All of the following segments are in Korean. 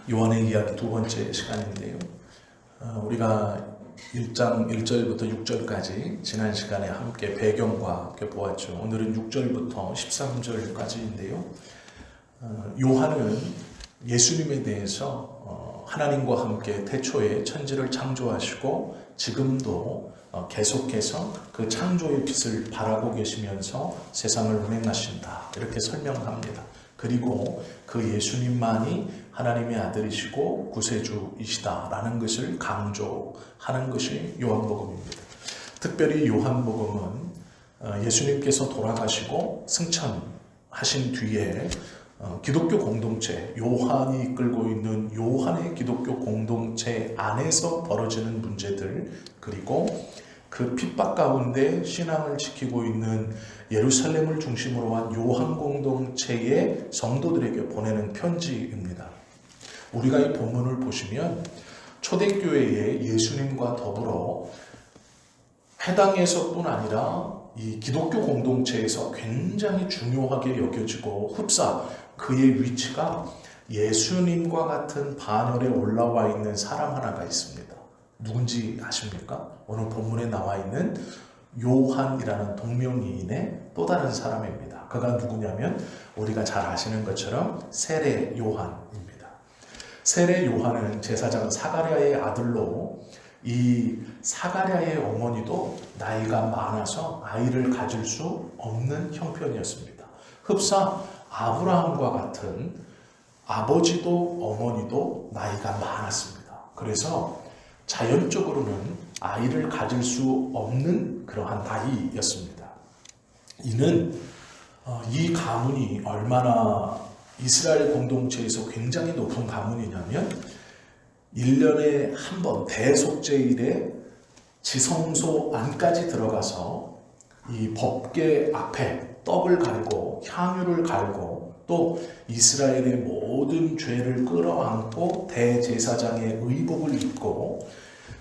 요한의 이야기 두 번째 시간인데요. 우리가 1장 1절부터 6절까지 지난 시간에 함께 배경과 함께 보았죠. 오늘은 6절부터 13절까지인데요. 요한은 예수님에 대해서 하나님과 함께 태초에 천지를 창조하시고 지금도 계속해서 그 창조의 빛을 바라고 계시면서 세상을 운행하신다, 이렇게 설명합니다. 그리고 그 예수님만이 하나님의 아들이시고 구세주이시다라는 것을 강조하는 것이 요한복음입니다. 특별히 요한복음은 예수님께서 돌아가시고 승천하신 뒤에 기독교 공동체, 요한이 이끌고 있는 요한의 기독교 공동체 안에서 벌어지는 문제들, 그리고 그 핍박 가운데 신앙을 지키고 있는 예루살렘을 중심으로 한 요한 공동체의 성도들에게 보내는 편지입니다. 우리가 이 본문을 보시면 초대교회의 예수님과 더불어 해당에서뿐 아니라 이 기독교 공동체에서 굉장히 중요하게 여겨지고 흡사 그의 위치가 예수님과 같은 반열에 올라와 있는 사람 하나가 있습니다. 누군지 아십니까? 오늘 본문에 나와 있는 요한이라는 동명이인의 또 다른 사람입니다. 그가 누구냐면 우리가 잘 아시는 것처럼 세례 요한입니다. 세례 요한은 제사장 사가랴의 아들로, 이 사가랴의 어머니도 나이가 많아서 아이를 가질 수 없는 형편이었습니다. 흡사 아브라함과 같은 아버지도 어머니도 나이가 많았습니다. 그래서 자연적으로는 아이를 가질 수 없는 그러한 나이였습니다. 이는 이 가문이 얼마나 이스라엘 공동체에서 굉장히 높은 가문이냐면 1년에 한 번 대속제일에 지성소 안까지 들어가서 이 법궤 앞에 떡을 갈고 향유를 갈고 또 이스라엘의 모든 죄를 끌어안고 대제사장의 의복을 입고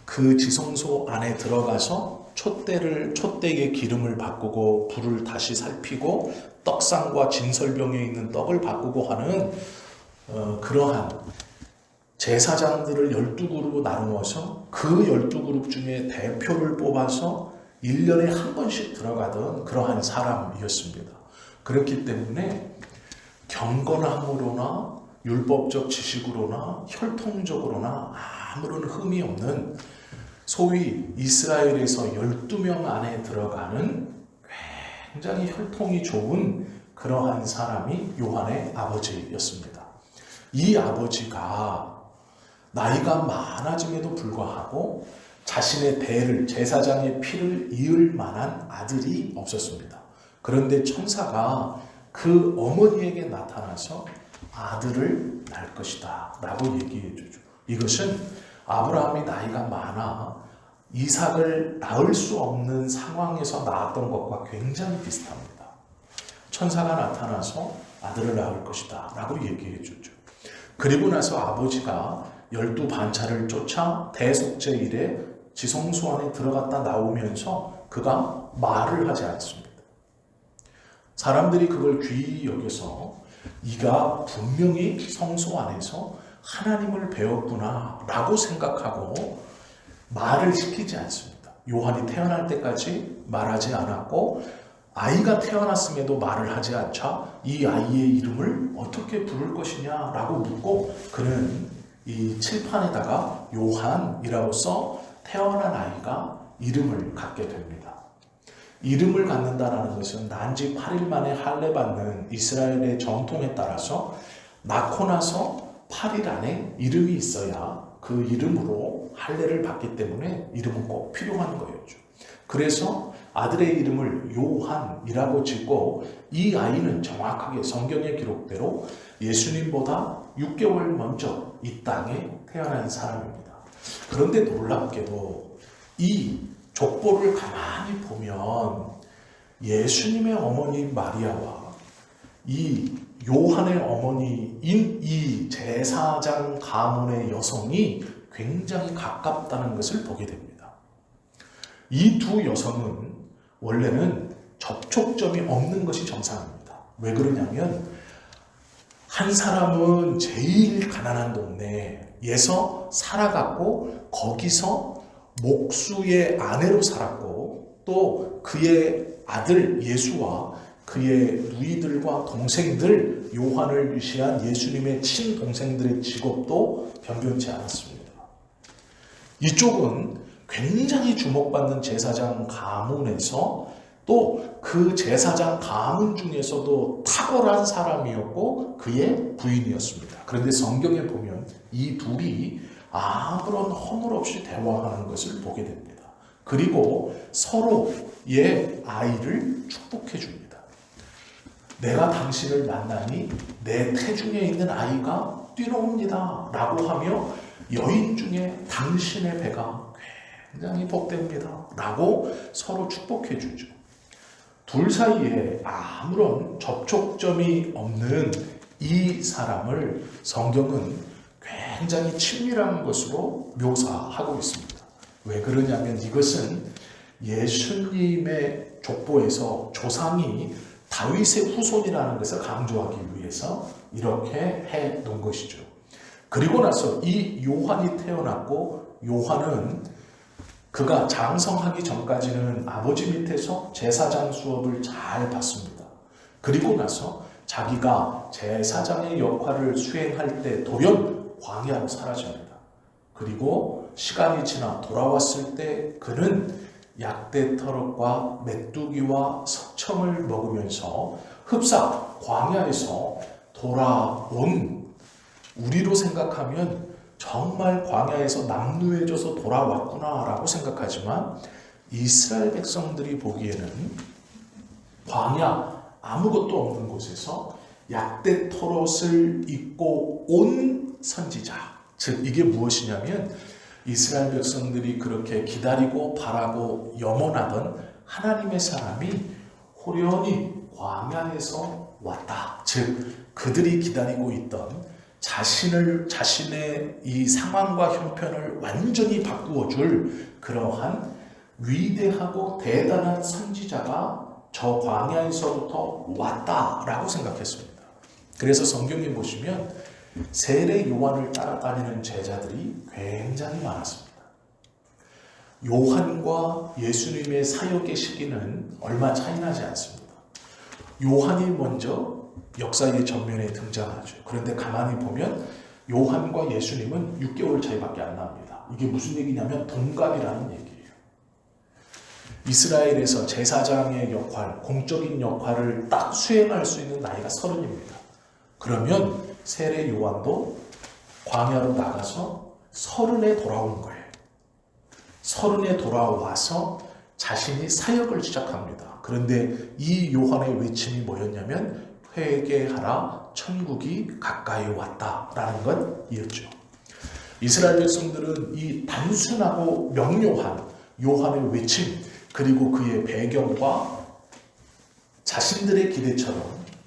그 지성소 안에 들어가서 촛대에 기름을 바꾸고 불을 다시 살피고 떡상과 진설병에 있는 떡을 바꾸고 하는 그러한 제사장들을 12그룹으로 나누어서 그 12그룹 중에 대표를 뽑아서 1년에 한 번씩 들어가던 그러한 사람이었습니다. 그렇기 때문에 경건함으로나 율법적 지식으로나 혈통적으로나 아무런 흠이 없는 소위 이스라엘에서 12명 안에 들어가는 굉장히 혈통이 좋은 그러한 사람이 요한의 아버지였습니다. 이 아버지가 나이가 많아짐에도 불구하고 자신의 대를, 제사장의 피를 이을 만한 아들이 없었습니다. 그런데 천사가 그 어머니에게 나타나서 아들을 낳을 것이다 라고 얘기해 주죠. 이것은 아브라함이 나이가 많아 이삭을 낳을 수 없는 상황에서 낳았던 것과 굉장히 비슷합니다. 천사가 나타나서 아들을 낳을 것이다 라고 얘기해 주죠. 그리고 나서 아버지가 12반차를 쫓아 대속제일에 지성소 안에 들어갔다 나오면서 그가 말을 하지 않습니다. 사람들이 그걸 귀히 여겨서 이가 분명히 성소 안에서 하나님을 배웠구나 라고 생각하고 말을 시키지 않습니다. 요한이 태어날 때까지 말하지 않았고 아이가 태어났음에도 말을 하지 않자 이 아이의 이름을 어떻게 부를 것이냐 라고 묻고 그는 이 칠판에다가 요한이라고 써 태어난 아이가 이름을 갖게 됩니다. 이름을 갖는다는 것은 난지 8일 만에 할례 받는 이스라엘의 전통에 따라서 낳고 나서 8일 안에 이름이 있어야 그 이름으로 할례를 받기 때문에 이름은 꼭 필요한 거였죠. 그래서 아들의 이름을 요한이라고 짓고 이 아이는 정확하게 성경의 기록대로 예수님보다 6개월 먼저 이 땅에 태어난 사람입니다. 그런데 놀랍게도 이 족보를 가만히 보면 예수님의 어머니 마리아와 이 요한의 어머니인 이 제사장 가문의 여성이 굉장히 가깝다는 것을 보게 됩니다. 이 두 여성은 원래는 접촉점이 없는 것이 정상입니다. 왜 그러냐면 한 사람은 제일 가난한 동네에서 살아갔고 거기서 목수의 아내로 살았고 또 그의 아들 예수와 그의 누이들과 동생들, 요한을 위시한 예수님의 친동생들의 직업도 변변치 않았습니다. 이쪽은 굉장히 주목받는 제사장 가문에서 또 그 제사장 가문 중에서도 탁월한 사람이었고 그의 부인이었습니다. 그런데 성경에 보면 이 둘이 아무런 허물 없이 대화하는 것을 보게 됩니다. 그리고 서로의 아이를 축복해 줍니다. 내가 당신을 만나니 내 태중에 있는 아이가 뛰노옵니다 라고 하며 여인 중에 당신의 배가 굉장히 복됩니다 라고 서로 축복해 주죠. 둘 사이에 아무런 접촉점이 없는 이 사람을 성경은 굉장히 친밀한 것으로 묘사하고 있습니다. 왜 그러냐면 이것은 예수님의 족보에서 조상이 다윗의 후손이라는 것을 강조하기 위해서 이렇게 해 놓은 것이죠. 그리고 나서 이 요한이 태어났고 요한은 그가 장성하기 전까지는 아버지 밑에서 제사장 수업을 잘 받습니다. 그리고 나서 자기가 제사장의 역할을 수행할 때 돌연 광야로 사라집니다. 그리고 시간이 지나 돌아왔을 때 그는 약대터럭과 메뚜기와 석청을 먹으면서 흡사 광야에서 돌아온, 우리로 생각하면 정말 광야에서 남루해져서 돌아왔구나라고 생각하지만 이스라엘 백성들이 보기에는 광야 아무것도 없는 곳에서 약대토롯을 입고 온 선지자, 즉 이게 무엇이냐면 이스라엘 백성들이 그렇게 기다리고 바라고 염원하던 하나님의 사람이 호련히 광야에서 왔다. 즉 그들이 기다리고 있던 자신의 이 상황과 형편을 완전히 바꾸어줄 그러한 위대하고 대단한 선지자가 저 광야에서부터 왔다라고 생각했습니다. 그래서 성경에 보시면 세례 요한을 따라다니는 제자들이 굉장히 많았습니다. 요한과 예수님의 사역의 시기는 얼마 차이 나지 않습니다. 요한이 먼저 역사의 전면에 등장하죠. 그런데 가만히 보면 요한과 예수님은 6개월 차이밖에 안 납니다. 이게 무슨 얘기냐면 동갑이라는 얘기예요. 이스라엘에서 제사장의 역할, 공적인 역할을 딱 수행할 수 있는 나이가 30입니다. 그러면 세례 요한도 광야로 나가서 30에 돌아온 거예요. 30에 돌아와서 자신이 사역을 시작합니다. 그런데 이 요한의 외침이 뭐였냐면 회개하라, 천국이 가까이 왔다라는 건 이었죠. 이스라엘 백성들은 이 단순하고 명료한 요한의 외침, 그리고 그의 배경과 자신들의 기대처럼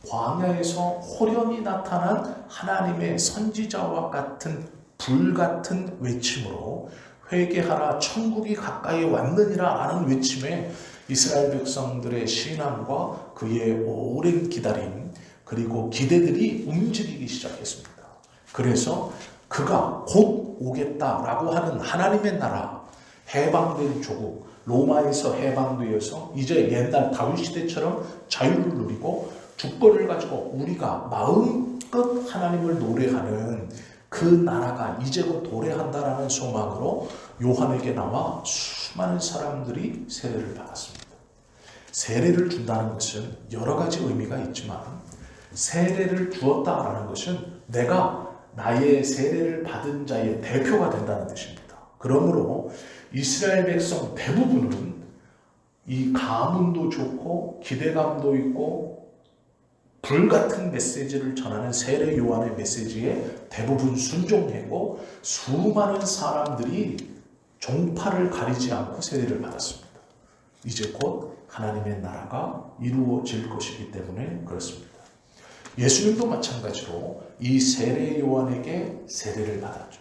광야에서 호련히 나타난 하나님의 선지자와 같은 불같은 외침으로 회개하라, 천국이 가까이 왔느니라 하는 외침에 이스라엘 백성들의 신앙과 그의 오랜 기다림 그리고 기대들이 움직이기 시작했습니다. 그래서 그가 곧 오겠다라고 하는 하나님의 나라, 해방된 조국, 로마에서 해방되어서 이제 옛날 다윗 시대처럼 자유를 누리고 주권을 가지고 우리가 마음껏 하나님을 노래하는 그 나라가 이제 곧 도래한다라는 소망으로 요한에게 나와 수많은 사람들이 세례를 받았습니다. 세례를 준다는 것은 여러 가지 의미가 있지만 세례를 주었다라는 것은 내가 나의 세례를 받은 자의 대표가 된다는 뜻입니다. 그러므로 이스라엘 백성 대부분은 이 가문도 좋고 기대감도 있고 불같은 메시지를 전하는 세례 요한의 메시지에 대부분 순종했고 수많은 사람들이 종파를 가리지 않고 세례를 받았습니다. 이제 곧 하나님의 나라가 이루어질 것이기 때문에 그렇습니다. 예수님도 마찬가지로 이 세례 요한에게 세례를 받았죠.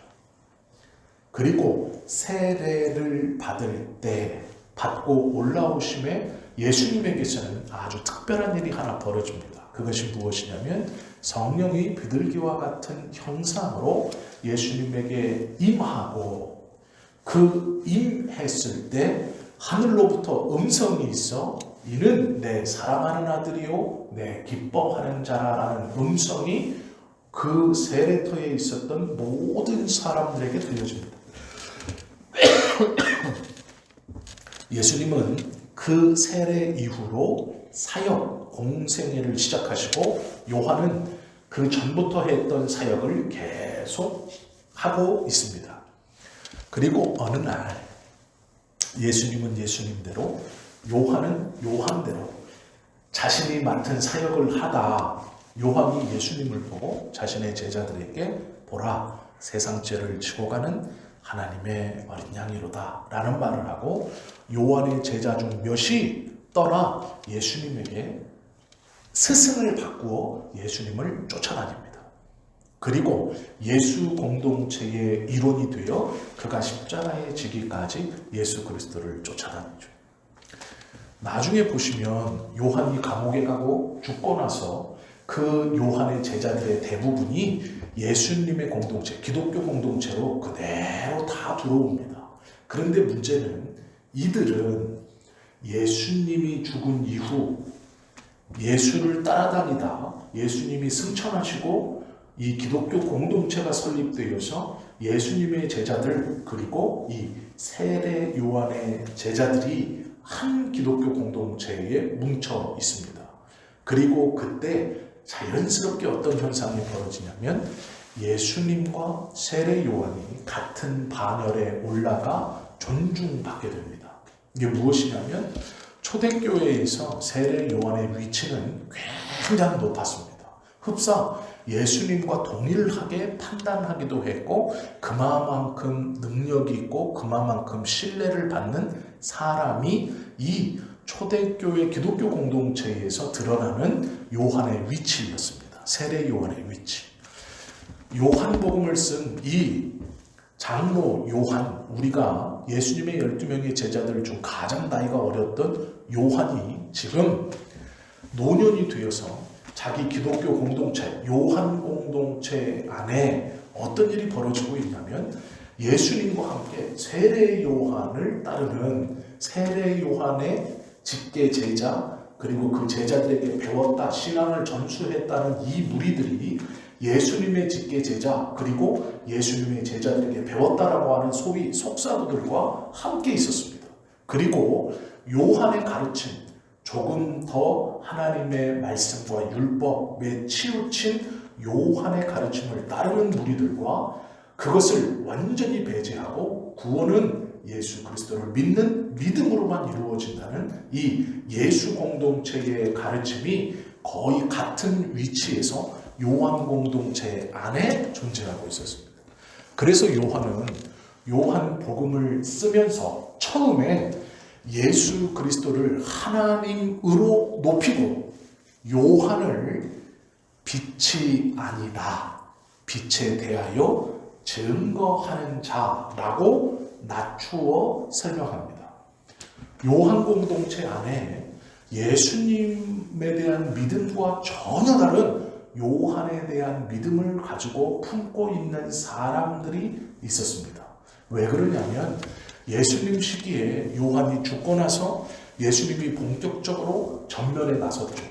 그리고 세례를 받을 때 받고 올라오심에 예수님에게서는 아주 특별한 일이 하나 벌어집니다. 그것이 무엇이냐면 성령이 비둘기와 같은 형상으로 예수님에게 임하고 그 임했을 때 하늘로부터 음성이 있어 이는 내 사랑하는 아들이요 내 기뻐하는 자라라는 음성이 그 세례터에 있었던 모든 사람들에게 들려집니다. 예수님은 그 세례 이후로 사역, 공생애를 시작하시고 요한은 그 전부터 했던 사역을 계속 하고 있습니다. 그리고 어느 날 예수님은 예수님대로 요한은 요한대로 자신이 맡은 사역을 하다 요한이 예수님을 보고 자신의 제자들에게 보라 세상 죄를 지고 가는 하나님의 어린 양이로다 라는 말을 하고 요한의 제자 중 몇이 떠나 예수님에게 스승을 바꾸어 예수님을 쫓아다닙니다. 그리고 예수 공동체의 일원이 되어 그가 십자가에 지기까지 예수 그리스도를 쫓아다니죠. 나중에 보시면 요한이 감옥에 가고 죽고 나서 그 요한의 제자들의 대부분이 예수님의 공동체, 기독교 공동체로 그대로 다 들어옵니다. 그런데 문제는 이들은 예수님이 죽은 이후 예수를 따라다니다 예수님이 승천하시고 이 기독교 공동체가 설립되어서 예수님의 제자들 그리고 이 세례 요한의 제자들이 한 기독교 공동체에 뭉쳐 있습니다. 그리고 그때 자연스럽게 어떤 현상이 벌어지냐면 예수님과 세례 요한이 같은 반열에 올라가 존중받게 됩니다. 이게 무엇이냐면 초대교회에서 세례 요한의 위치는 굉장히 높았습니다. 흡사 예수님과 동일하게 판단하기도 했고 그만큼 능력이 있고 그만큼 신뢰를 받는 사람이 이 초대교회 기독교 공동체에서 드러나는 요한의 위치였습니다. 세례 요한의 위치. 요한복음을 쓴 이 장로 요한, 우리가 예수님의 12명의 제자들 중 가장 나이가 어렸던 요한이 지금 노년이 되어서 자기 기독교 공동체, 요한 공동체 안에 어떤 일이 벌어지고 있냐면 예수님과 함께 세례 요한을 따르는 세례 요한의 직계 제자 그리고 그 제자들에게 배웠다 신앙을 전수했다는 이 무리들이 예수님의 직계 제자 그리고 예수님의 제자들에게 배웠다라고 하는 소위 속사부들과 함께 있었습니다. 그리고 요한의 가르침 조금 더 하나님의 말씀과 율법에 치우친 요한의 가르침을 따르는 무리들과 그것을 완전히 배제하고 구원은 예수 그리스도를 믿는 믿음으로만 이루어진다는 이 예수 공동체의 가르침이 거의 같은 위치에서 요한 공동체 안에 존재하고 있었습니다. 그래서 요한은 요한 복음을 쓰면서 처음에 예수 그리스도를 하나님으로 높이고 요한을 빛이 아니다. 빛에 대하여 증거하는 자라고 낮추어 설명합니다. 요한 공동체 안에 예수님에 대한 믿음과 전혀 다른 요한에 대한 믿음을 가지고 품고 있는 사람들이 있었습니다. 왜 그러냐면 예수님 시기에 요한이 죽고 나서 예수님이 본격적으로 전면에 나섰죠.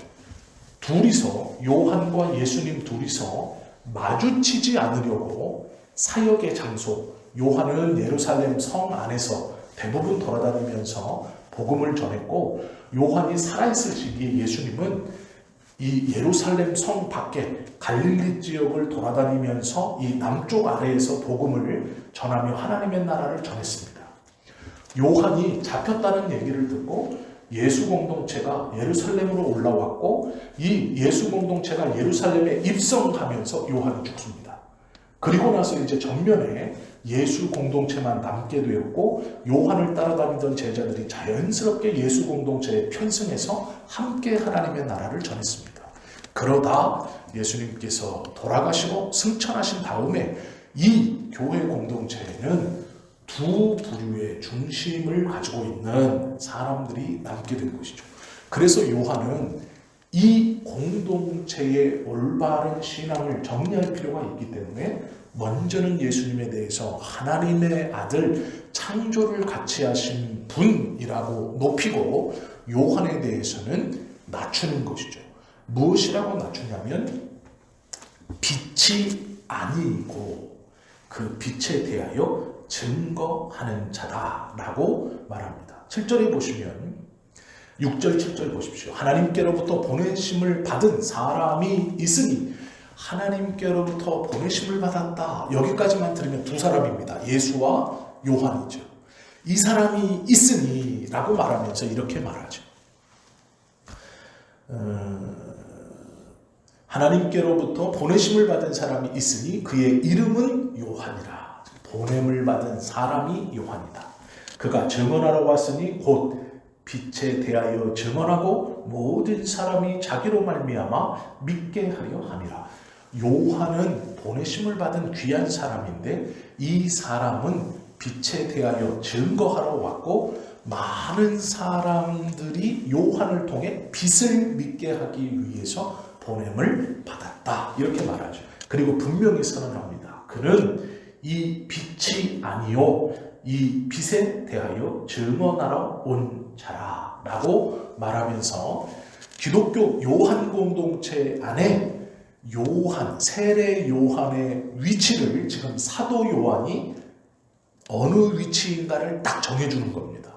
둘이서 요한과 예수님 둘이서 마주치지 않으려고 사역의 장소 요한은 예루살렘 성 안에서 대부분 돌아다니면서 복음을 전했고 요한이 살아있을 시기에 예수님은 이 예루살렘 성 밖에 갈릴리 지역을 돌아다니면서 이 남쪽 아래에서 복음을 전하며 하나님의 나라를 전했습니다. 요한이 잡혔다는 얘기를 듣고 예수 공동체가 예루살렘으로 올라왔고 이 예수 공동체가 예루살렘에 입성하면서 요한이 죽습니다. 그리고 나서 이제 전면에 예수 공동체만 남게 되었고 요한을 따라다니던 제자들이 자연스럽게 예수 공동체에 편승해서 함께 하나님의 나라를 전했습니다. 그러다 예수님께서 돌아가시고 승천하신 다음에 이 교회 공동체에는 두 부류의 중심을 가지고 있는 사람들이 남게 된 것이죠. 그래서 요한은 이 공동체의 올바른 신앙을 정리할 필요가 있기 때문에 먼저는 예수님에 대해서 하나님의 아들, 창조를 같이 하신 분이라고 높이고 요한에 대해서는 낮추는 것이죠. 무엇이라고 낮추냐면 빛이 아니고 그 빛에 대하여 증거하는 자다라고 말합니다. 7절에 보시면 6절 7절 보십시오. 하나님께로부터 보내심을 받은 사람이 있으니 하나님께로부터 보내심을 받았다. 여기까지만 들으면 두 사람입니다. 예수와 요한이죠. 이 사람이 있으니 라고 말하면서 이렇게 말하죠. 하나님께로부터 보내심을 받은 사람이 있으니 그의 이름은 요한이라. 보냄을 받은 사람이 요한이다. 그가 증언하러 왔으니 곧 빛에 대하여 증언하고 모든 사람이 자기로 말미암아 믿게 하려 함이라. 요한은 보내심을 받은 귀한 사람인데 이 사람은 빛에 대하여 증거하러 왔고 많은 사람들이 요한을 통해 빛을 믿게 하기 위해서 보냄을 받았다. 이렇게 말하죠. 그리고 분명히 선언합니다. 그는 이 빛이 아니요 이 빛에 대하여 증언하러 온 자라 라고 말하면서 기독교 요한 공동체 안에 요한, 세례 요한의 위치를 지금 사도 요한이 어느 위치인가를 딱 정해주는 겁니다.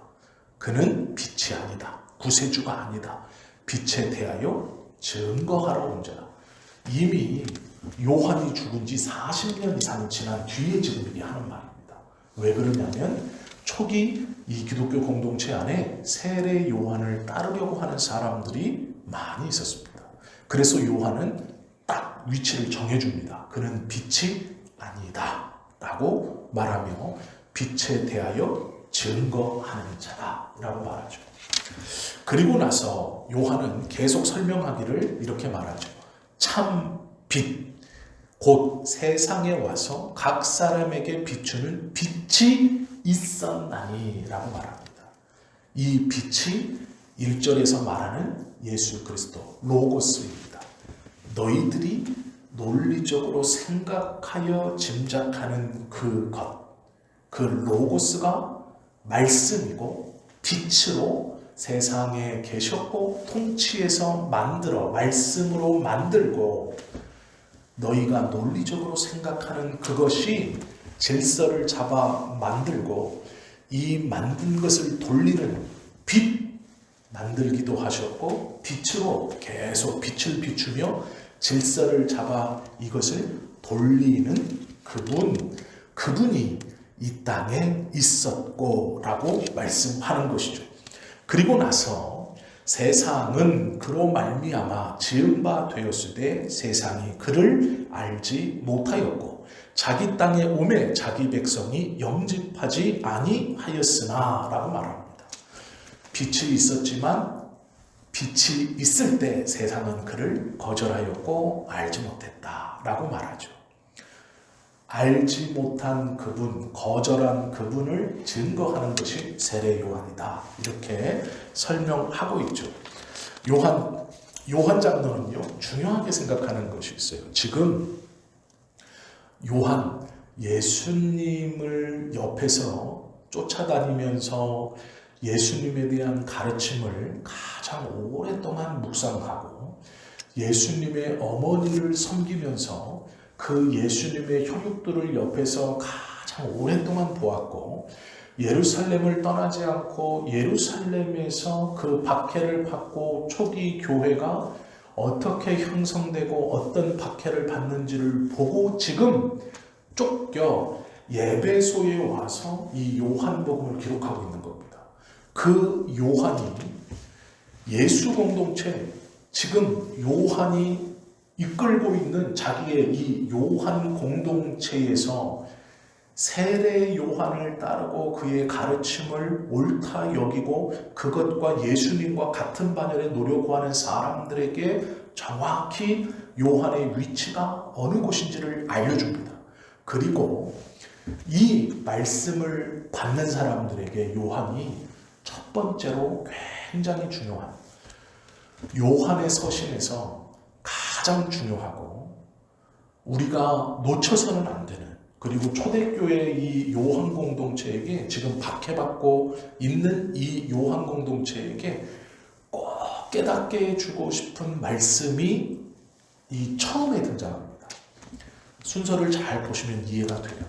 그는 빛이 아니다. 구세주가 아니다. 빛에 대하여 증거하러 온 자다. 이미 요한이 죽은 지 40년 이상이 지난 뒤에 지금 이게 하는 말입니다. 왜 그러냐면 초기 이 기독교 공동체 안에 세례 요한을 따르려고 하는 사람들이 많이 있었습니다. 그래서 요한은 딱 위치를 정해줍니다. 그는 빛이 아니다 라고 말하며 빛에 대하여 증거하는 자다 라고 말하죠. 그리고 나서 요한은 계속 설명하기를 이렇게 말하죠. 참 빛, 곧 세상에 와서 각 사람에게 비추는 빛이 있었나니 라고 말합니다. 이 빛이 1절에서 말하는 예수 그리스도 로고스입니다. 너희들이 논리적으로 생각하여 짐작하는 그 로고스가 말씀이고 빛으로 세상에 계셨고 통치해서 만들어 말씀으로 만들고 너희가 논리적으로 생각하는 그것이 질서를 잡아 만들고 이 만든 것을 돌리는 빛 만들기도 하셨고 빛으로 계속 빛을 비추며 질서를 잡아 이것을 돌리는 그분이 이 땅에 있었고 라고 말씀하는 것이죠. 그리고 나서 세상은 그로 말미암아 지은 바 되었으되 세상이 그를 알지 못하였고 자기 땅에 오매 자기 백성이 영접하지 아니하였으나 라고 말합니다. 빛이 있었지만 빛이 있을 때 세상은 그를 거절하였고 알지 못했다 라고 말하죠. 알지 못한 그분, 거절한 그분을 증거하는 것이 세례 요한이다. 이렇게 설명하고 있죠. 요한 장로는요, 중요하게 생각하는 것이 있어요. 지금 요한, 예수님을 옆에서 쫓아다니면서 예수님에 대한 가르침을 가장 오랫동안 묵상하고 예수님의 어머니를 섬기면서 그 예수님의 혈육들을 옆에서 가장 오랫동안 보았고 예루살렘을 떠나지 않고 예루살렘에서 그 박해를 받고 초기 교회가 어떻게 형성되고 어떤 박해를 받는지를 보고 지금 쫓겨 예배소에 와서 이 요한복음을 기록하고 있는 겁니다. 그 요한이 예수 공동체, 지금 요한이 이끌고 있는 자기의 이 요한 공동체에서 세례 요한을 따르고 그의 가르침을 옳다 여기고 그것과 예수님과 같은 반열에 놓려고 하는 사람들에게 정확히 요한의 위치가 어느 곳인지를 알려줍니다. 그리고 이 말씀을 받는 사람들에게 요한이 첫 번째로 굉장히 중요한 요한의 서신에서 가장 중요하고 우리가 놓쳐서는 안 되는, 그리고 초대교회 이 요한 공동체에게, 지금 박해받고 있는 이 요한 공동체에게 꼭 깨닫게 해주고 싶은 말씀이 이 처음에 등장합니다. 순서를 잘 보시면 이해가 돼요.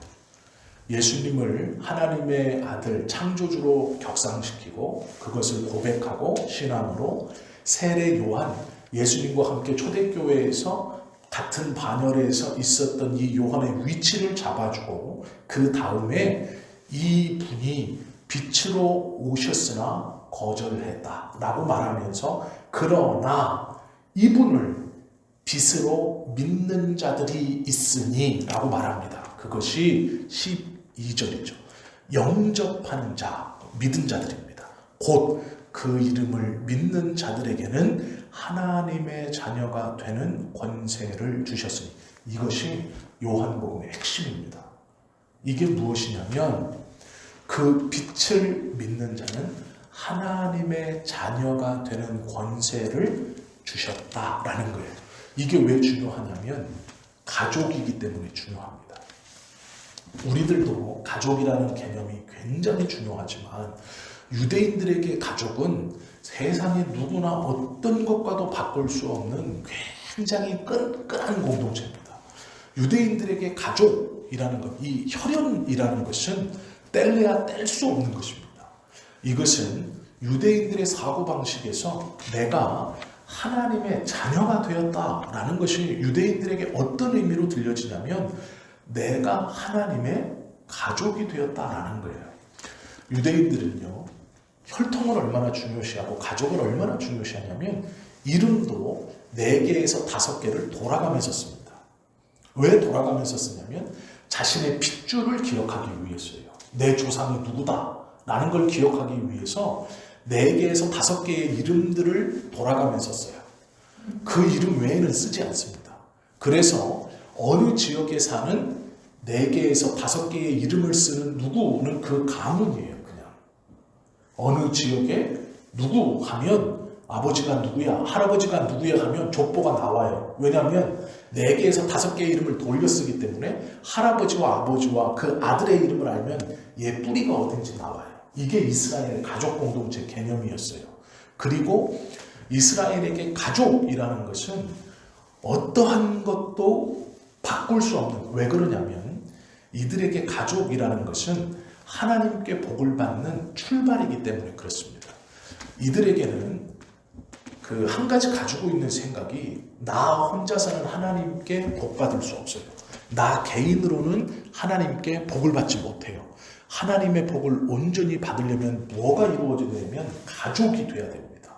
예수님을 하나님의 아들 창조주로 격상시키고 그것을 고백하고 신앙으로 세례 요한, 예수님과 함께 초대교회에서 같은 반열에서 있었던 이 요한의 위치를 잡아주고, 그 다음에 이 분이 빛으로 오셨으나 거절했다 라고 말하면서, 그러나 이분을 빛으로 믿는 자들이 있으니 라고 말합니다. 그것이 12절이죠. 영접하는 자, 믿은 자들입니다. 곧 그 이름을 믿는 자들에게는 하나님의 자녀가 되는 권세를 주셨으니, 이것이 요한복음의 핵심입니다. 이게 무엇이냐면, 그 빛을 믿는 자는 하나님의 자녀가 되는 권세를 주셨다라는 거예요. 이게 왜 중요하냐면 가족이기 때문에 중요합니다. 우리들도 가족이라는 개념이 굉장히 중요하지만 유대인들에게 가족은 세상에 누구나 어떤 것과도 바꿀 수 없는 굉장히 끈끈한 공동체입니다. 유대인들에게 가족이라는 것, 이 혈연이라는 것은 뗄래야 뗄 수 없는 것입니다. 이것은 유대인들의 사고방식에서 내가 하나님의 자녀가 되었다라는 것이 유대인들에게 어떤 의미로 들려지냐면, 내가 하나님의 가족이 되었다라는 거예요. 유대인들은요, 혈통을 얼마나 중요시하고 가족을 얼마나 중요시하냐면, 이름도 4개에서 5개를 돌아가면서 씁니다. 왜 돌아가면서 쓰냐면 자신의 핏줄을 기억하기 위해서예요. 내 조상이 누구다 라는 걸 기억하기 위해서 4개에서 5개의 이름들을 돌아가면서 써요. 그 이름 외에는 쓰지 않습니다. 그래서 어느 지역에 사는 4개에서 5개의 이름을 쓰는 누구는 그 가문이에요. 그냥 어느 지역에 누구 하면 아버지가 누구야, 할아버지가 누구야 하면 족보가 나와요. 왜냐하면 4개에서 5개의 이름을 돌려 쓰기 때문에 할아버지와 아버지와 그 아들의 이름을 알면 얘 뿌리가 어딘지 나와요. 이게 이스라엘의 가족 공동체 개념이었어요. 그리고 이스라엘에게 가족이라는 것은 어떠한 것도 바꿀 수 없는, 왜 그러냐면 이들에게 가족이라는 것은 하나님께 복을 받는 출발이기 때문에 그렇습니다. 이들에게는 그 한 가지 가지고 있는 생각이, 나 혼자서는 하나님께 복 받을 수 없어요. 나 개인으로는 하나님께 복을 받지 못해요. 하나님의 복을 온전히 받으려면 뭐가 이루어져야 되냐면 가족이 돼야 됩니다.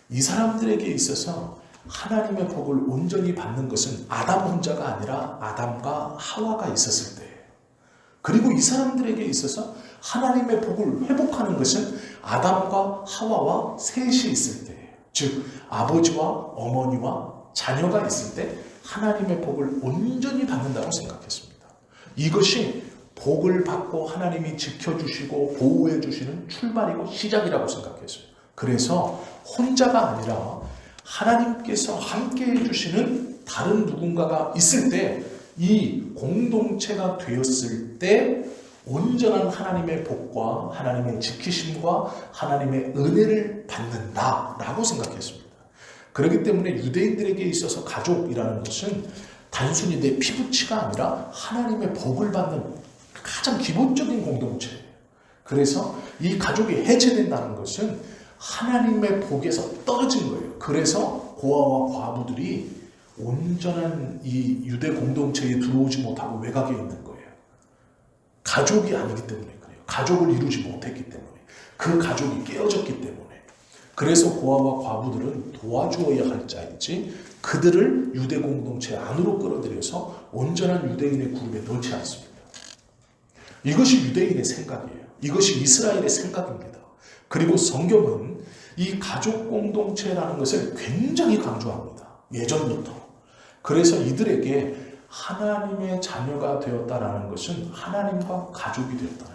이 사람들에게 있어서 하나님의 복을 온전히 받는 것은 아담 혼자가 아니라 아담과 하와가 있었을 때예요. 그리고 이 사람들에게 있어서 하나님의 복을 회복하는 것은 아담과 하와와 셋이 있을 때예요. 즉 아버지와 어머니와 자녀가 있을 때 하나님의 복을 온전히 받는다고 생각했습니다. 이것이 복을 받고 하나님이 지켜주시고 보호해 주시는 출발이고 시작이라고 생각했어요. 그래서 혼자가 아니라 하나님께서 함께 해주시는 다른 누군가가 있을 때, 이 공동체가 되었을 때 온전한 하나님의 복과 하나님의 지키심과 하나님의 은혜를 받는다라고 생각했습니다. 그렇기 때문에 유대인들에게 있어서 가족이라는 것은 단순히 내 피부치가 아니라 하나님의 복을 받는 가장 기본적인 공동체예요. 그래서 이 가족이 해체된다는 것은 하나님의 복에서 떨어진 거예요. 그래서 고아와 과부들이 온전한 이 유대 공동체에 들어오지 못하고 외곽에 있는 거예요. 가족이 아니기 때문에 그래요. 가족을 이루지 못했기 때문에, 그 가족이 깨어졌기 때문에. 그래서 고아와 과부들은 도와주어야 할 자이지 그들을 유대 공동체 안으로 끌어들여서 온전한 유대인의 그룹에 넣지 않습니다. 이것이 유대인의 생각이에요. 이것이 이스라엘의 생각입니다. 그리고 성경은 이 가족 공동체라는 것을 굉장히 강조합니다. 예전부터. 그래서 이들에게 하나님의 자녀가 되었다라는 것은 하나님과 가족이 되었다는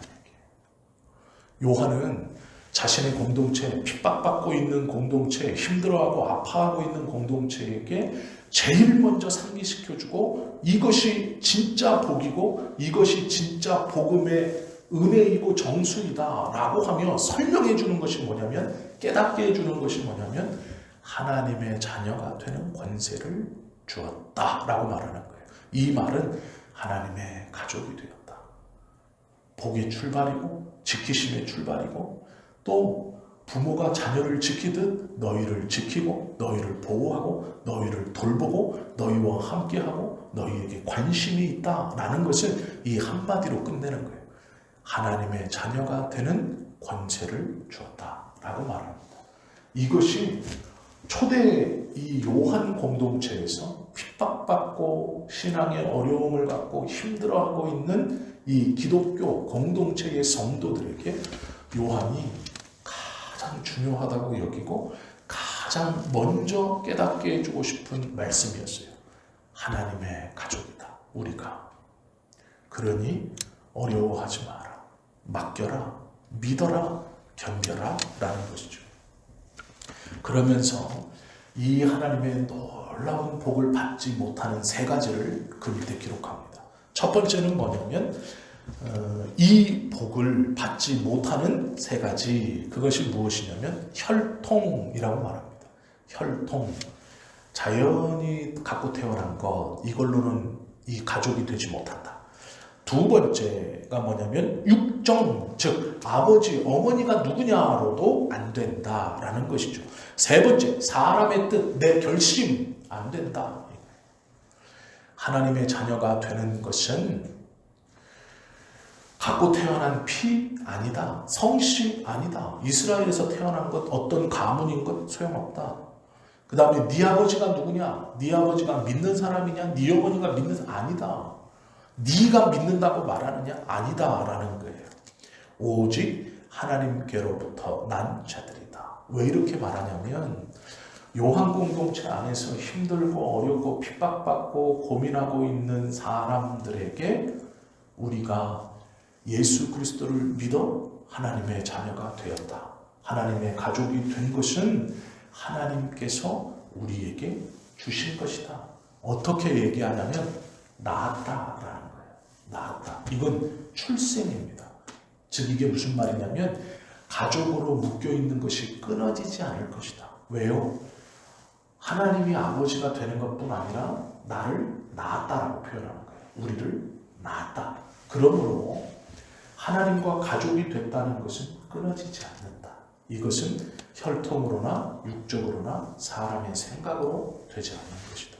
얘기예요. 요한은 자신의 공동체, 핍박받고 있는 공동체, 힘들어하고 아파하고 있는 공동체에게 제일 먼저 상기시켜주고 이것이 진짜 복이고 이것이 진짜 복음의 은혜이고 정수이다 라고 하며 설명해 주는 것이 뭐냐면, 깨닫게 해주는 것이 뭐냐면 하나님의 자녀가 되는 권세를 주었다 라고 말하는 거예요. 이 말은 하나님의 가족이 되었다. 복의 출발이고 지키심의 출발이고, 또 부모가 자녀를 지키듯 너희를 지키고 너희를 보호하고 너희를 돌보고 너희와 함께하고 너희에게 관심이 있다라는 것을 이 한마디로 끝내는 거예요. 하나님의 자녀가 되는 권세를 주었다라고 말합니다. 이것이 초대 이 요한 공동체에서 핍박받고 신앙의 어려움을 갖고 힘들어하고 있는 이 기독교 공동체의 성도들에게 요한이 가장 중요하다고 여기고 가장 먼저 깨닫게 해주고 싶은 말씀이었어요. 하나님의 가족이다, 우리가. 그러니 어려워하지 마라, 맡겨라, 믿어라, 견뎌라 라는 것이죠. 그러면서 이 하나님의 놀라운 복을 받지 못하는 세 가지를 그 밑에 기록합니다. 첫 번째는 뭐냐면 이 복을 받지 못하는 세 가지, 그것이 무엇이냐면 혈통이라고 말합니다. 혈통, 자연이 갖고 태어난 것, 이걸로는 이 가족이 되지 못한다. 두 번째가 뭐냐면 육정, 즉 아버지, 어머니가 누구냐로도 안 된다라는 것이죠. 세 번째, 사람의 뜻, 내 결심, 안 된다. 하나님의 자녀가 되는 것은 갖고 태어난 피 아니다, 성씨 아니다, 이스라엘에서 태어난 것, 어떤 가문인 것 소용없다. 그 다음에 네 아버지가 누구냐, 네 아버지가 믿는 사람이냐, 네 어머니가 믿는 사람 아니다, 네가 믿는다고 말하느냐, 아니다 라는 거예요. 오직 하나님께로부터 난 자들이다. 왜 이렇게 말하냐면 요한 공동체 안에서 힘들고 어렵고 핍박받고 고민하고 있는 사람들에게 우리가 예수 그리스도를 믿어 하나님의 자녀가 되었다, 하나님의 가족이 된 것은 하나님께서 우리에게 주신 것이다. 어떻게 얘기하냐면 낳았다라는 거예요. 낳았다. 이건 출생입니다. 즉 이게 무슨 말이냐면 가족으로 묶여있는 것이 끊어지지 않을 것이다. 왜요? 하나님이 아버지가 되는 것뿐 아니라 나를 낳았다라고 표현하는 거예요. 우리를 낳았다. 그러므로 하나님과 가족이 됐다는 것은 끊어지지 않는다. 이것은 혈통으로나 육적으로나 사람의 생각으로 되지 않는 것이다.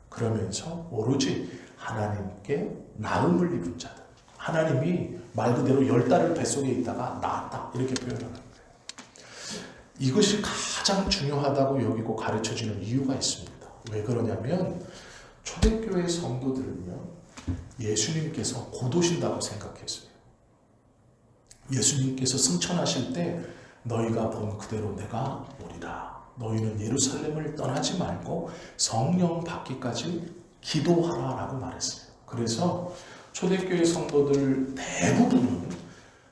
그러면서 오로지 하나님께 낳음을 입은 자들, 하나님이 말 그대로 10달을 뱃속에 있다가 낳았다 이렇게 표현하는 거예요. 이것이 가장 중요하다고 여기고 가르쳐지는 이유가 있습니다. 왜 그러냐면 초대교회 성도들은요, 예수님께서 곧 오신다고 생각했어요. 예수님께서 승천하실 때 너희가 본 그대로 내가 오리라. 너희는 예루살렘을 떠나지 말고 성령 받기까지 기도하라 라고 말했어요. 그래서 초대교회 성도들 대부분은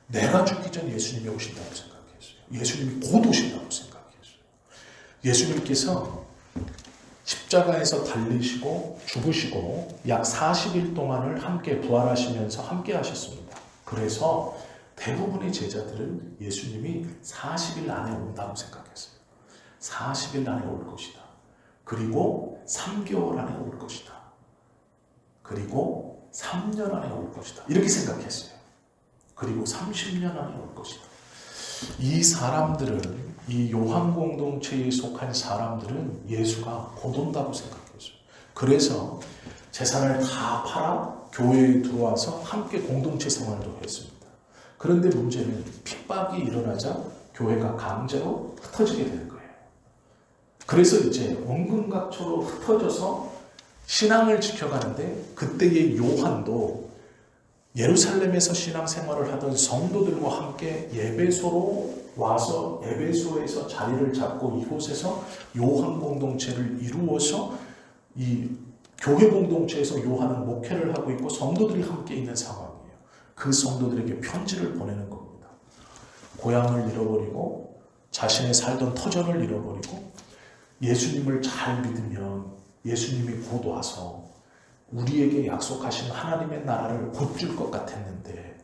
내가 죽기 전 예수님이 오신다고 생각했어요. 예수님이 곧 오신다고 생각했어요. 예수님께서 십자가에서 달리시고 죽으시고 약 40일 동안을 함께 부활하시면서 함께 하셨습니다. 그래서 대부분의 제자들은 예수님이 40일 안에 온다고 생각했어요. 40일 안에 올 것이다. 그리고 3개월 안에 올 것이다. 그리고 3년 안에 올 것이다. 이렇게 생각했어요. 그리고 30년 안에 올 것이다. 이 사람들은, 이 요한 공동체에 속한 사람들은 예수가 곧 온다고 생각했어요. 그래서 재산을 다 팔아 교회에 들어와서 함께 공동체 생활도 했습니다. 그런데 문제는 핍박이 일어나자 교회가 강제로 흩어지게 되는 거예요. 그래서 이제 엉금각초로 흩어져서 신앙을 지켜가는데, 그때의 요한도 예루살렘에서 신앙생활을 하던 성도들과 함께 예배소로 와서 예배소에서 자리를 잡고 이곳에서 요한 공동체를 이루어서 이 교회 공동체에서 요한은 목회를 하고 있고 성도들이 함께 있는 상황이에요. 그 성도들에게 편지를 보내는 겁니다. 고향을 잃어버리고 자신의 살던 터전을 잃어버리고 예수님을 잘 믿으면 예수님이 곧 와서 우리에게 약속하신 하나님의 나라를 곧 줄 것 같았는데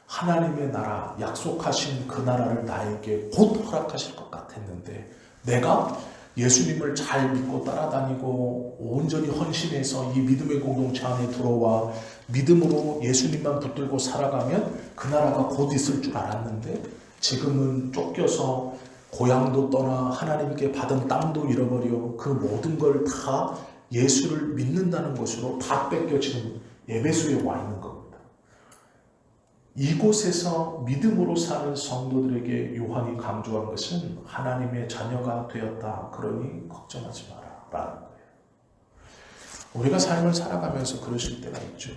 하나님의 나라, 약속하신 그 나라를 나에게 곧 허락하실 것 같았는데 내가 예수님을 잘 믿고 따라다니고 온전히 헌신해서 이 믿음의 공동체 안에 들어와 믿음으로 예수님만 붙들고 살아가면 그 나라가 곧 있을 줄 알았는데 지금은 쫓겨서 고향도 떠나 하나님께 받은 땅도 잃어버려 그 모든 걸 다 예수를 믿는다는 것으로 다 뺏겨 지금 에베소에 와 있는 겁니다. 이곳에서 믿음으로 사는 성도들에게 요한이 강조한 것은 하나님의 자녀가 되었다. 그러니 걱정하지 마라 라는 거예요. 우리가 삶을 살아가면서 그러실 때가 있죠.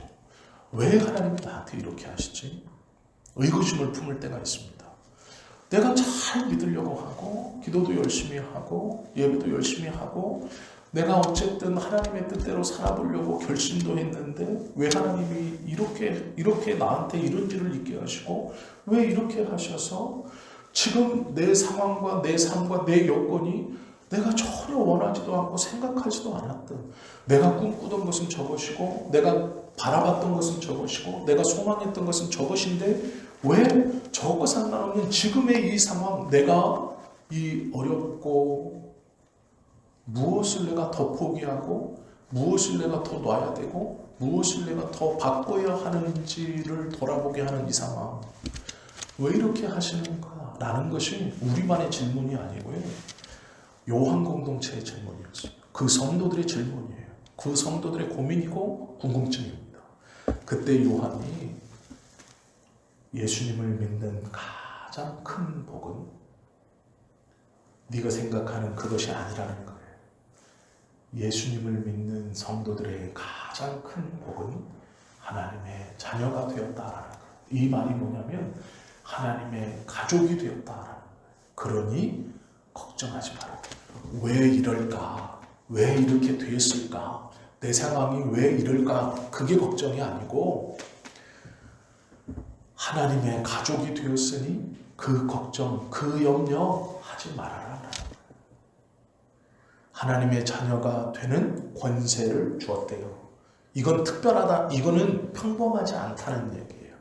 왜 하나님이 나한테 이렇게 하시지? 의구심을 품을 때가 있습니다. 내가 잘 믿으려고 하고 기도도 열심히 하고 예배도 열심히 하고 내가 어쨌든 하나님의 뜻대로 살아보려고 결심도 했는데 왜 하나님이 이렇게 나한테 이런 일을 있게 하시고 왜 이렇게 하셔서 지금 내 상황과 내 삶과 내 여건이 내가 전혀 원하지도 않고 생각하지도 않았던 내가 꿈꾸던 것은 저것이고 내가 바라봤던 것은 저것이고 내가 소망했던 것은 저것인데 왜 저것 상관없는 지금의 이 상황 내가 이 어렵고 무엇을 내가 더 포기하고 무엇을 내가 더 놔야 되고 무엇을 내가 더 바꿔야 하는지를 돌아보게 하는 이 상황 왜 이렇게 하시는가 라는 것이 우리만의 질문이 아니고요. 요한 공동체의 질문이었어요. 그 성도들의 질문이에요. 그 성도들의 고민이고 궁금증입니다. 그때 요한이 예수님을 믿는 가장 큰 복은 네가 생각하는 그것이 아니라는 거예요. 예수님을 믿는 성도들의 가장 큰 복은 하나님의 자녀가 되었다라는 거예요. 이 말이 뭐냐면 하나님의 가족이 되었다라는 거예요. 그러니 걱정하지 마라. 왜 이럴까? 왜 이렇게 되었을까? 내 상황이 왜 이럴까? 그게 걱정이 아니고 하나님의 가족이 되었으니 그 걱정, 그 염려 하지 말아라. 하나님의 자녀가 되는 권세를 주었대요. 이건 특별하다. 이거는 평범하지 않다는 얘기예요.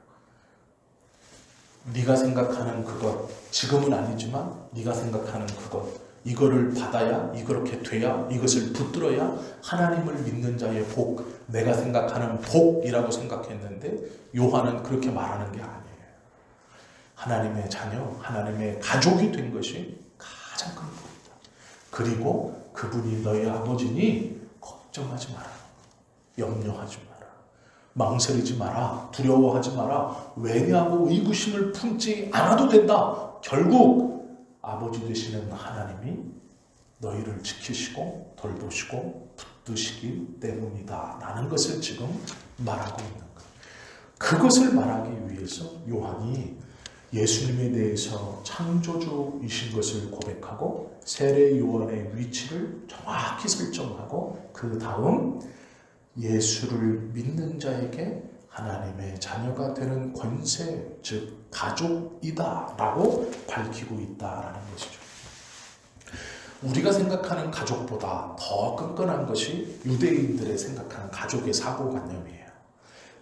네가 생각하는 그것, 지금은 아니지만 네가 생각하는 그것, 이거를 받아야, 이렇게 돼야, 이것을 붙들어야 하나님을 믿는 자의 복, 내가 생각하는 복이라고 생각했는데 요한은 그렇게 말하는 게 아니에요. 하나님의 자녀, 하나님의 가족이 된 것이 가장 큰 복입니다. 그리고 그분이 너희 아버지니 걱정하지 마라. 염려하지 마라. 망설이지 마라. 두려워하지 마라. 왜냐하고 의구심을 품지 않아도 된다. 결국 아버지 되시는 하나님이 너희를 지키시고 돌보시고 붙드시기 때문이다 라는 것을 지금 말하고 있는 거예요. 그것을 말하기 위해서 요한이 예수님에 대해서 창조주이신 것을 고백하고 세례 요한의 위치를 정확히 설정하고 그 다음 예수를 믿는 자에게 하나님의 자녀가 되는 권세, 즉 가족이다 라고 밝히고 있다라는 것이죠. 우리가 생각하는 가족보다 더 끈끈한 것이 유대인들의 생각하는 가족의 사고관념이에요.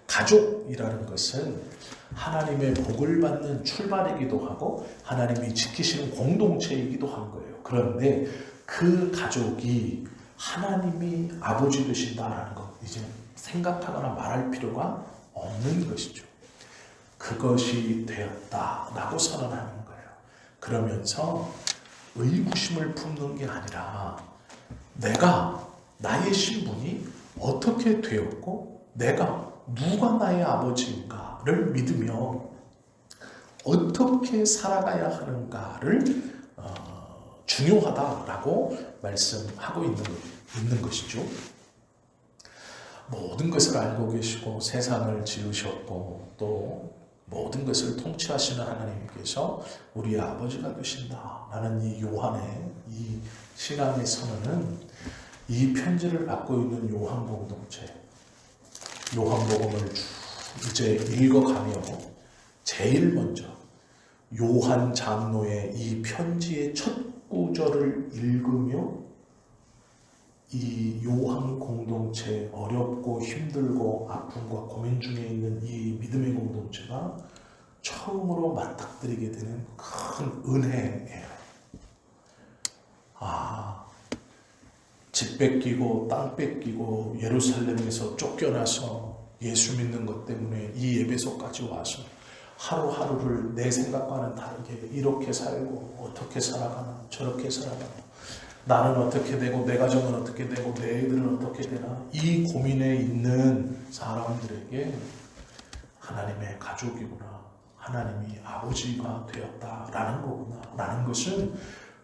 가족이라는 것은 하나님의 복을 받는 출발이기도 하고 하나님이 지키시는 공동체이기도 한 거예요. 그런데 그 가족이 하나님이 아버지 되신다라는 것 이제 생각하거나 말할 필요가 없는 것이죠. 그것이 되었다라고 선언하는 거예요. 그러면서 의구심을 품는 게 아니라 내가 나의 신분이 어떻게 되었고 내가 누가 나의 아버지인가를 믿으며 어떻게 살아가야 하는가를 중요하다라고 말씀하고 있는 것이죠. 모든 것을 알고 계시고 세상을 지으셨고 또 모든 것을 통치하시는 하나님께서 우리의 아버지가 되신다라는 이 요한의 이 신앙의 선언은 이 편지를 받고 있는 요한 공동체 요한복음을 이제 읽어가며 제일 먼저 요한 장로의 이 편지의 첫 구절을 읽으며 이 요한 공동체, 어렵고 힘들고 아픔과 고민 중에 있는 이 믿음의 공동체가 처음으로 맞닥뜨리게 되는 큰 은혜예요. 집 뺏기고 땅 뺏기고 예루살렘에서 쫓겨나서 예수 믿는 것 때문에 이 에베소까지 와서 하루하루를 내 생각과는 다르게 이렇게 살고 어떻게 살아가나 저렇게 살아가나, 나는 어떻게 되고 내 가정은 어떻게 되고 내 애들은 어떻게 되나, 이 고민에 있는 사람들에게 하나님의 가족이구나, 하나님이 아버지가 되었다라는 거구나 라는 것은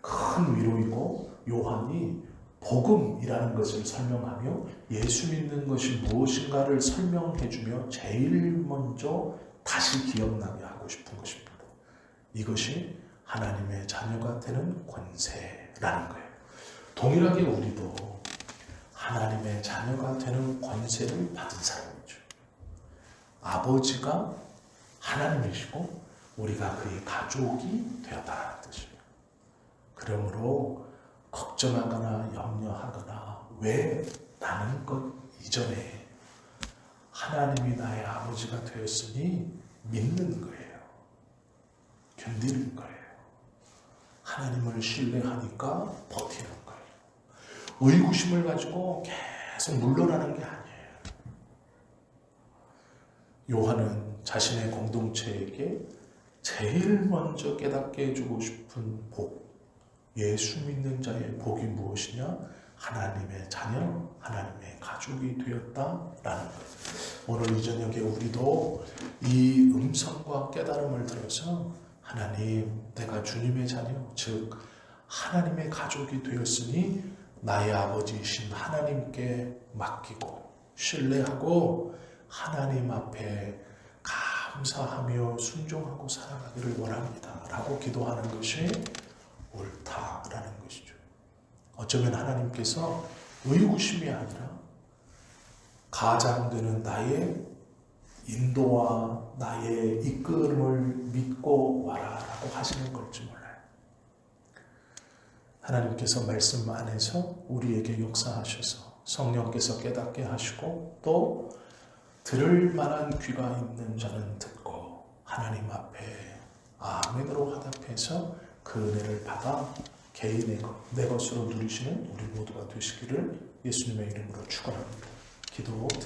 큰 위로이고, 요한이 복음이라는 것을 설명하며 예수 믿는 것이 무엇인가를 설명해주며 제일 먼저 다시 기억나게 하고 싶은 것입니다. 이것이 하나님의 자녀가 되는 권세라는 거예요. 동일하게 우리도 하나님의 자녀가 되는 권세를 받은 사람이죠. 아버지가 하나님이시고 우리가 그의 가족이 되었다는 뜻이에요. 그러므로 걱정하거나 염려하거나 왜 나는 것 이전에 하나님이 나의 아버지가 되었으니 믿는 거예요. 견디는 거예요. 하나님을 신뢰하니까 버티는 거예요. 의구심을 가지고 계속 물러나는 게 아니에요. 요한은 자신의 공동체에게 제일 먼저 깨닫게 해주고 싶은 복, 예수 믿는 자의 복이 무엇이냐? 하나님의 자녀, 하나님의 가족이 되었다라는 거예요. 오늘 이 저녁에 우리도 이 음성과 깨달음을 들어서 하나님, 내가 주님의 자녀, 즉 하나님의 가족이 되었으니 나의 아버지이신 하나님께 맡기고 신뢰하고 하나님 앞에 감사하며 순종하고 살아가기를 원합니다 라고 기도하는 것이 옳다라는 것이죠. 어쩌면 하나님께서 의구심이 아니라 가장되는 나의 인도와 나의 이끌음을 믿고 와라라고 하시는 걸지 몰라요. 하나님께서 말씀 안에서 우리에게 역사하셔서 성령께서 깨닫게 하시고 또 들을 만한 귀가 있는 자는 듣고 하나님 앞에 아멘으로 화답해서 그 은혜를 받아 개인의 것, 내 것으로 누리시는 우리 모두가 되시기를 예수님의 이름으로 축원합니다. 기도